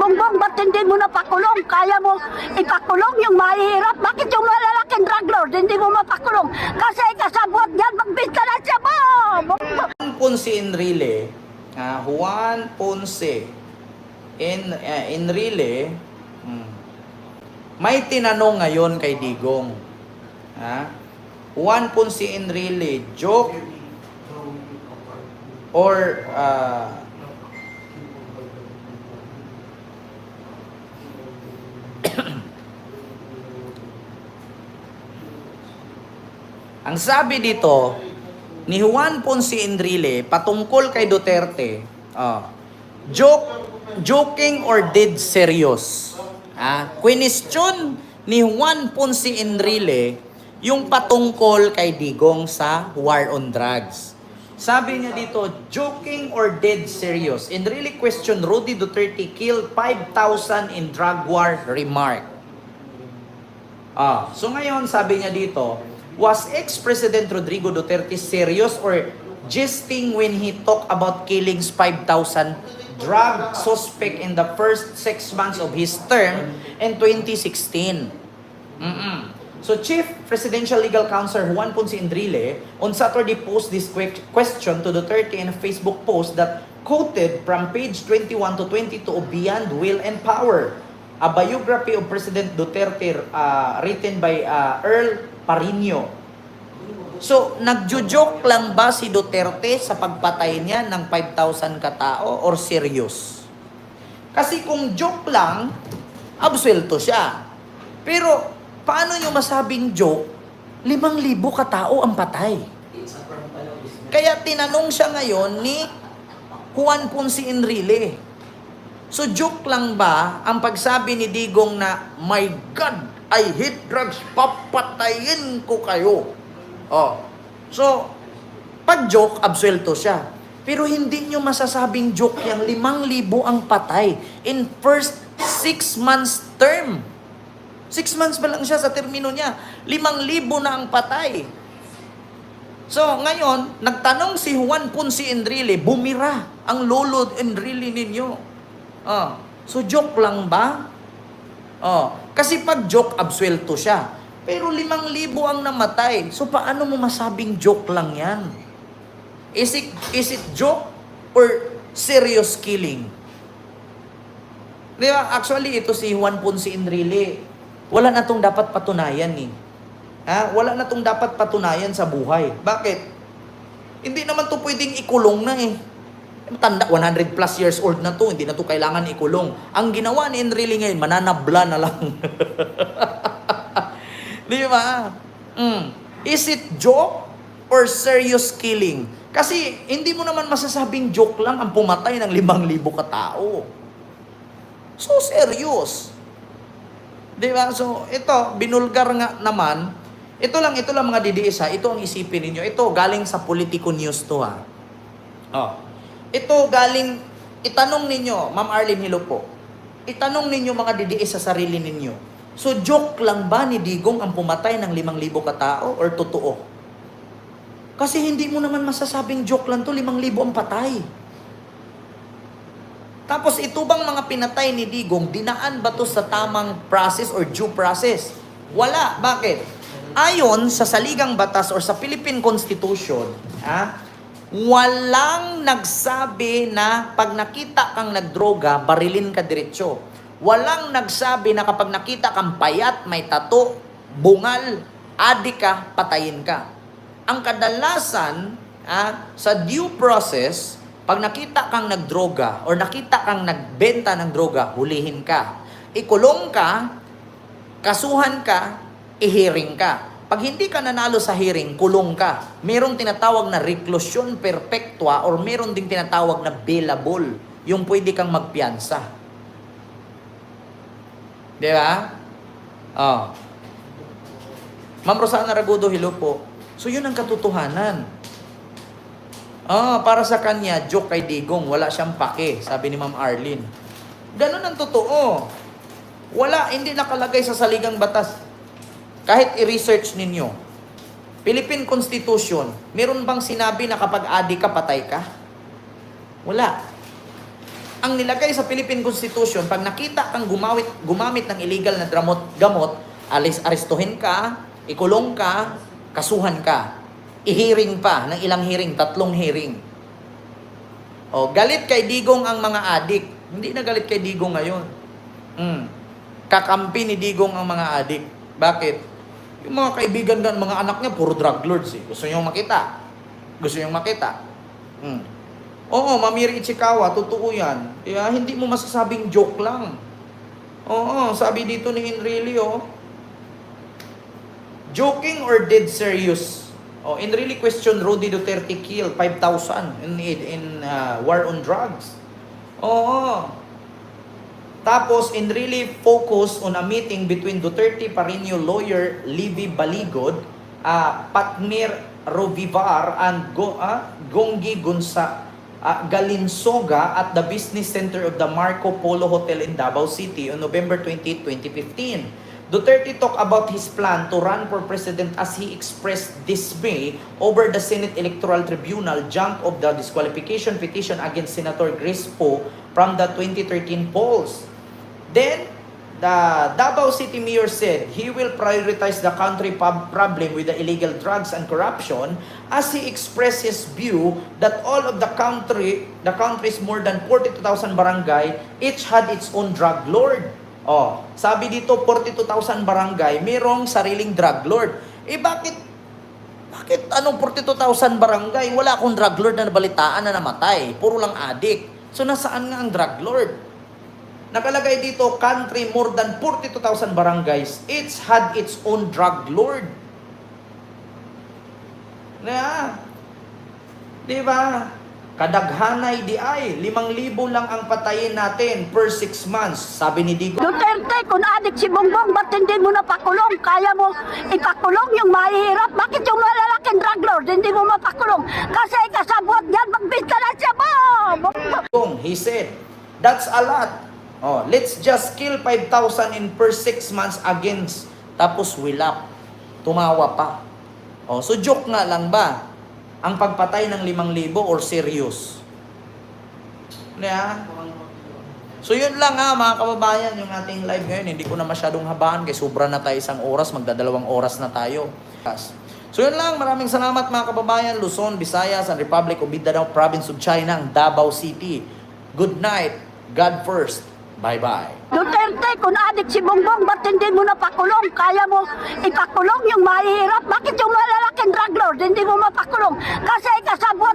Bongbong, ba't hindi mo napakulong? Kaya mo ipakulong yung mahihirap? Bakit yung malalaking drug lord hindi mo mapakulong? Kasi kasabot yan, magbista na siya mo! Juan Ponce Enrile, Juan Ponce Enrile, may tinanong ngayon kay Digong. Juan Ponce Enrile, joke or ang sabi dito ni Juan Ponce Enrile patungkol kay Duterte, joking or dead serious? Question ni Juan Ponce Enrile yung patungkol kay Digong sa war on drugs. Sabi niya dito, joking or dead serious? Enrile question Rudy Duterte killed 5,000 in drug war remark. So ngayon sabi niya dito, was ex-President Rodrigo Duterte serious or jesting when he talked about killings 5,000 drug suspect in the first 6 months of his term in 2016? So Chief Presidential Legal Counsel Juan Ponce Enrile on Saturday posed this question to Duterte in a Facebook post that quoted from page 21 to 22 of Beyond Will and Power, a biography of President Duterte written by Earl Parino. So, nagjo-joke lang ba si Duterte sa pagpatay niya ng 5,000 katao or serious? Kasi kung joke lang, absuelto siya. Pero, paano nyo masabing joke? 5,000 katao ang patay. Kaya tinanong siya ngayon ni Juan Ponce Enrile. So, joke lang ba ang pagsabi ni Digong na, my God, I hate drugs, papatayin ko kayo. So, pag joke, absuelto siya. Pero hindi nyo masasabing joke yung 5,000 ang patay in first 6 months term. 6 months pa lang siya sa termino niya. 5,000 na ang patay. So, ngayon, nagtanong si Juan Ponce Enrile, bumira ang lolo Enrile ninyo. So, joke lang ba? Kasi pag joke, absuelto siya. Pero 5,000 ang namatay. So, paano mo masabing joke lang yan? Is it joke or serious killing? Di ba? Actually, ito si Juan Ponce Enrile. Wala na itong dapat patunayan eh. Wala na itong dapat patunayan sa buhay. Bakit? Hindi naman to pwedeng ikulong na eh. Tanda, 100 plus years old na to, hindi na to kailangan ikulong. Ang ginawa ni Enrile ngayon, mananabla na lang. Di ba? Is it joke or serious killing? Kasi hindi mo naman masasabing joke lang ang pumatay ng 5,000 katao. So serious. Di ba? So ito, binulgar nga naman. Ito lang mga DDS ha. Ito ang isipin ninyo. Ito galing sa Politico News to ha. Ito galing, itanong ninyo, Ma'am Arlene Hilo po, itanong ninyo mga DDS sa sarili ninyo. So, joke lang ba ni Digong ang pumatay ng 5,000 katao or totoo? Kasi hindi mo naman masasabing joke lang to, 5,000 ang patay. Tapos, ito bang mga pinatay ni Digong, dinaan ba to sa tamang process or due process? Wala. Bakit? Ayon sa saligang batas or sa Philippine Constitution, walang nagsabi na pag nakita kang nagdroga, barilin ka diretsyo. Walang nagsabi na kapag nakita kang payat, may tato, bungal, adik ka, patayin ka. Ang kadalasan sa due process, pag nakita kang nagdroga or nakita kang nagbenta ng droga, hulihin ka. Ikulong ka, kasuhan ka, i-hearing ka. Pag hindi ka nanalo sa hearing, kulong ka. Merong tinatawag na reclusion perpetua or meron ding tinatawag na bailable, yung pwede kang magpiyansa. Di ba? Ma'am Rosana Ragudo, hello po. So, yun ang katotohanan. Para sa kanya, joke kay Digong, wala siyang pake, sabi ni Ma'am Arlene. Ganun ang totoo. Wala, hindi nakalagay sa saligang batas. Kahit i-research ninyo. Philippine Constitution, meron bang sinabi na kapag adik ka, patay ka? Wala. ang nilagay sa Philippine Constitution, pag nakita kang gumamit ng illegal na gamot, arestuhin ka, ikulong ka, kasuhan ka. I-hearing pa, ng ilang hearing, 3 hearing. O, galit kay Digong ang mga adik. Hindi na galit kay Digong ngayon. Kakampi ni Digong ang mga adik. Bakit? Yung mga kaibigan ng mga anak niya, puro drug lords eh. Gusto niyong makita. Oo, Mamiri Ichikawa, totoo yan. Kaya hindi mo masasabing joke lang. Oo, sabi dito ni Enrile, joking or dead serious? Oh, Enrile question Rudy Duterte killed 5,000 in war on drugs. Oo. Tapos, Enrile focus on a meeting between Duterte Parino lawyer Livy Baligod, Patmir Rovivar, and Gonggi Galinsoga at the business center of the Marco Polo Hotel in Davao City on November 28, 2015. Duterte talked about his plan to run for president as he expressed dismay over the Senate Electoral Tribunal junk of the disqualification petition against Senator Grace Poe from the 2013 polls. Then, the Davao City Mayor said he will prioritize the country problem with the illegal drugs and corruption as he expressed his view that all of the country's more than 42,000 barangay each had its own drug lord. Oh, sabi dito 42,000 barangay mayroong sariling drug lord. Bakit anong 42,000 barangay? Wala akong drug lord na nabalitaan na namatay. Puro lang adik. So nasaan nga ang drug lord? Nakalagay dito, country more than 42,000 barangays, each had its own drug lord. Di ba? Kadaghanay di ay, 5,000 lang ang patayin natin per 6 months, sabi ni Digong. Duterte, kung adik si Bongbong, ba't hindi mo napakulong? Kaya mo ipakulong yung mahihirap? Bakit yung malalaking drug lord, hindi mo mapakulong? Kasi kasabot yan, magbista na siya mo! He said, that's a lot. Oh, let's just kill 5,000 in per 6 months against. Tapos wilap. Tumawa pa. Oh, so joke nga lang ba? Ang pagpatay ng 5,000 or serious? Yeah. So yun lang mga kababayan, yung ating live ngayon. Hindi ko na masyadong habaan kasi sobra na tayo 1 oras, magdadalawang oras na tayo. So yun lang, maraming salamat mga kababayan. Luzon, Visayas, and Republic of Mindanao Province of China, ang Davao City. Good night. God first. Bye-bye. Duterte, kung adik si Bongbong, ba't hindi mo napakulong? Kaya mo ipakulong yung mahihirap? Bakit yung malalaking drug lord, hindi mo mapakulong? Kasi kasabot